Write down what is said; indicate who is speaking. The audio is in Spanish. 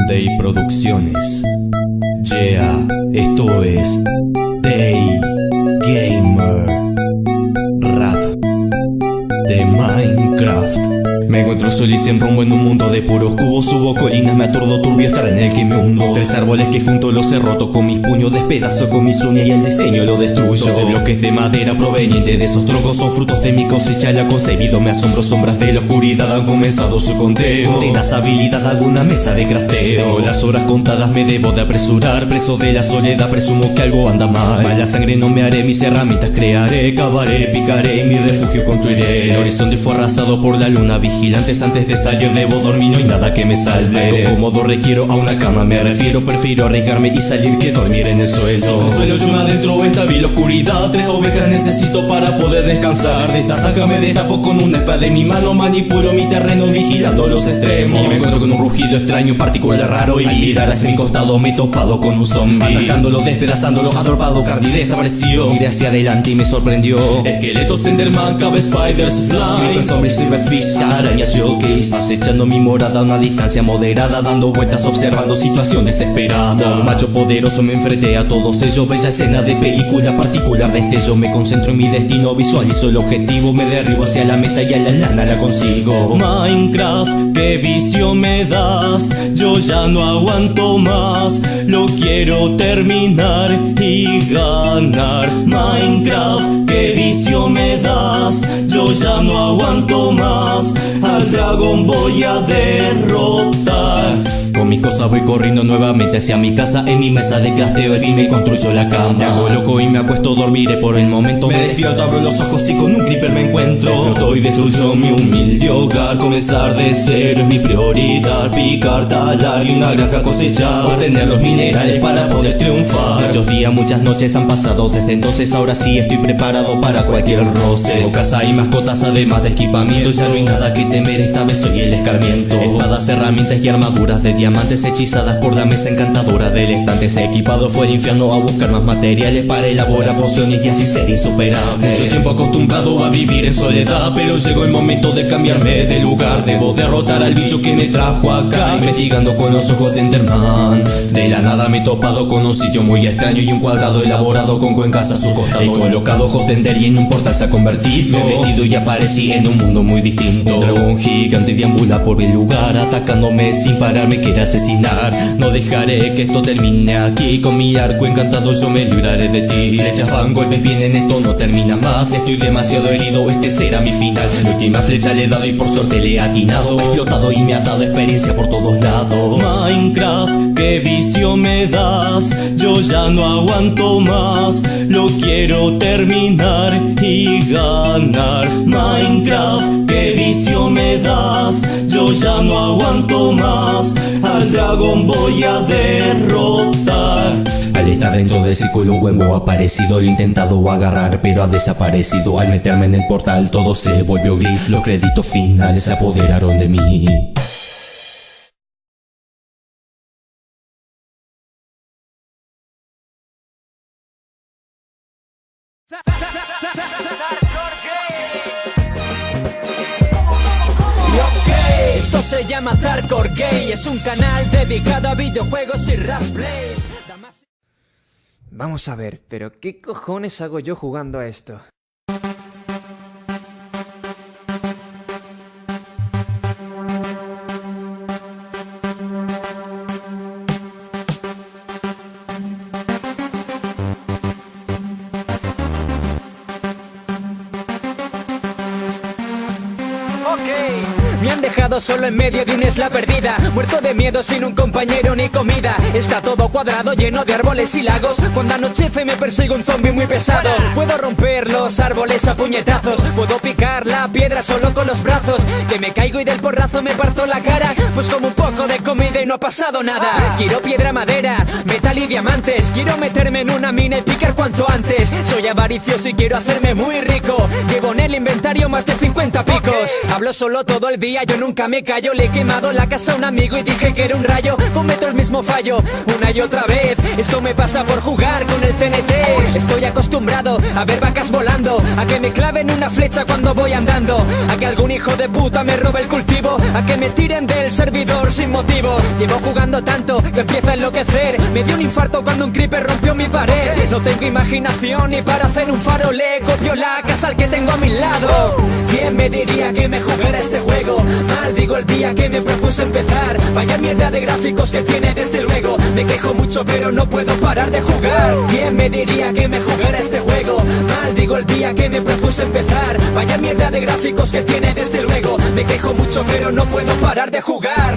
Speaker 1: Day Producciones. Yeah, esto es Day Gamer Rap de Minecraft. Me encuentro solo y sin rumbo en un mundo de puros cubos. Subo colinas, me aturdo turbio estar en el que me hundo. 3 árboles que junto los he roto con mis puños. Despedazo con mis uñas y el diseño lo destruyo. 12 bloques de madera provenientes de esos troncos son frutos de mi cosecha. La he concebido, me asombro, sombras de la oscuridad han comenzado su conteo. Tendrás habilidad, alguna mesa de crafteo. Las horas contadas me debo de apresurar. Preso de la soledad, presumo que algo anda mal. Mala sangre no me haré, mis herramientas crearé. Cavaré, picaré y mi refugio construiré. El horizonte fue arrasado por la luna vigilantes. Antes de salir debo dormir, no hay nada que me salve. Algo cómodo requiero, a una cama me refiero. Prefiero arriesgarme y salir que dormir en el suelo. Sin consuelo y una adentro esta vil oscuridad. 3 ovejas necesito para poder descansar. De esta saca me destapo con una espada en mi mano. Manipulo mi terreno vigilando los extremos. Y me encuentro con un rugido extraño, particular, raro. Y al mirar hacia mi costado me he topado con un zombie. Atacándolo, despedazándolo, adorpado, Cardi desapareció. Miré hacia adelante y me sorprendió. Esqueletos, Enderman, cabe, spiders, slime, zombies, silverfish, arañas, jockeys. Acechando mi morada a una distancia moderada, dando vueltas, observando situación desesperada. Como macho poderoso me enfrenté a todos ellos. Bella escena de película, particular destello. Me concentro en mi destino, visualizo el objetivo. Me derribo hacia la meta y a la lana la consigo. Minecraft, qué vicio me das. Yo ya no aguanto más. Lo quiero terminar y ganar. Minecraft, qué vicio me das. Yo ya no aguanto más. Al dragón voy a derrotar. Con mis cosas voy corriendo nuevamente hacia mi casa. En mi mesa de crafteo el fin me construyo la cama. Me hago loco y me acuesto, dormiré por el momento. Me despierto, abro los ojos y con un creeper me encuentro. Exploto y destruyo mi humilde hogar. Comenzar de cero es mi prioridad. Picar, talar y una granja cosechar. Obtener los minerales para poder triunfar. Muchos días, muchas noches han pasado desde entonces. Ahora sí estoy preparado para cualquier roce. Tengo casa y mascotas además de equipamiento. Ya no hay nada que temer, esta vez soy el escarmiento. Espadas, herramientas y armaduras de diamantes hechizadas por la mesa encantadora del estante. Se equipado fue el infierno a buscar más materiales para elaborar pociones y así ser insuperable. Mucho tiempo acostumbrado a vivir en soledad, pero llegó el momento de cambiarme de lugar. Debo derrotar al bicho que me trajo acá. Investigando con los ojos de Enderman, de la nada me he topado con un sitio muy extraño y un cuadrado elaborado con cuencas a su costado. He colocado ojos de Ender y en un portal se ha convertido. Me he metido y aparecí en un mundo muy distinto. Un dragón gigante deambula por el lugar, atacándome sin parar, me quiere asesinar. No dejaré que esto termine aquí. Con mi arco encantado yo me libraré de ti. Flechas van, golpes vienen, esto no termina más. Estoy demasiado herido, este será mi final. La última flecha le he dado y por suerte le he atinado. He explotado y me ha dado experiencia por todos lados. Minecraft, qué vicio me das. Yo ya no aguanto más. Lo quiero terminar y ganar. Minecraft, qué vicio me das. Yo ya no aguanto más. Al dragón voy a derrotar. Al estar dentro del círculo huevo aparecido, lo he intentado agarrar pero ha desaparecido. Al meterme en el portal todo se volvió gris. Los créditos finales se apoderaron de mí.
Speaker 2: Esto se llama Hardcore Gay, es un canal dedicado a videojuegos y rap play. Vamos a ver, pero ¿qué cojones hago yo jugando a esto? Me han dejado solo en medio de una isla perdida, muerto de miedo sin un compañero ni comida. Está todo cuadrado, lleno de árboles y lagos. Cuando anochece me persigue un zombie muy pesado. Puedo romper los árboles a puñetazos, puedo picar la piedra solo con los brazos. Que me caigo y del porrazo me parto la cara, pues como un poco de comida y no ha pasado nada. Quiero piedra, madera, metal y diamantes. Quiero meterme en una mina y picar cuanto antes. Soy avaricioso y quiero hacerme muy rico. Llevo en el inventario más de 50 picos. Hablo solo todo el día yo nunca me callo. Le he quemado la casa a un amigo y dije que era un rayo. Cometo el mismo fallo una y otra vez. Esto me pasa por jugar con el TNT. Estoy acostumbrado a ver vacas volando, a que me claven una flecha cuando voy andando, a que algún hijo de puta me robe el cultivo, a que me tiren del servidor sin motivos. Llevo jugando tanto que empieza a enloquecer. Me dio un infarto cuando un creeper rompió mi pared. No tengo imaginación ni para hacer un faro. Le copio la casa al que tengo a mi lado. ¿Quién me diría que me jugara este juego? Maldigo el día que me propuse empezar. Vaya mierda de gráficos que tiene desde luego. Me quejo mucho pero no puedo parar de jugar. ¿Quién me diría que me jugara este juego? Maldigo el día que me propuse empezar. Vaya mierda de gráficos que tiene desde luego. Me quejo mucho pero no puedo parar de jugar.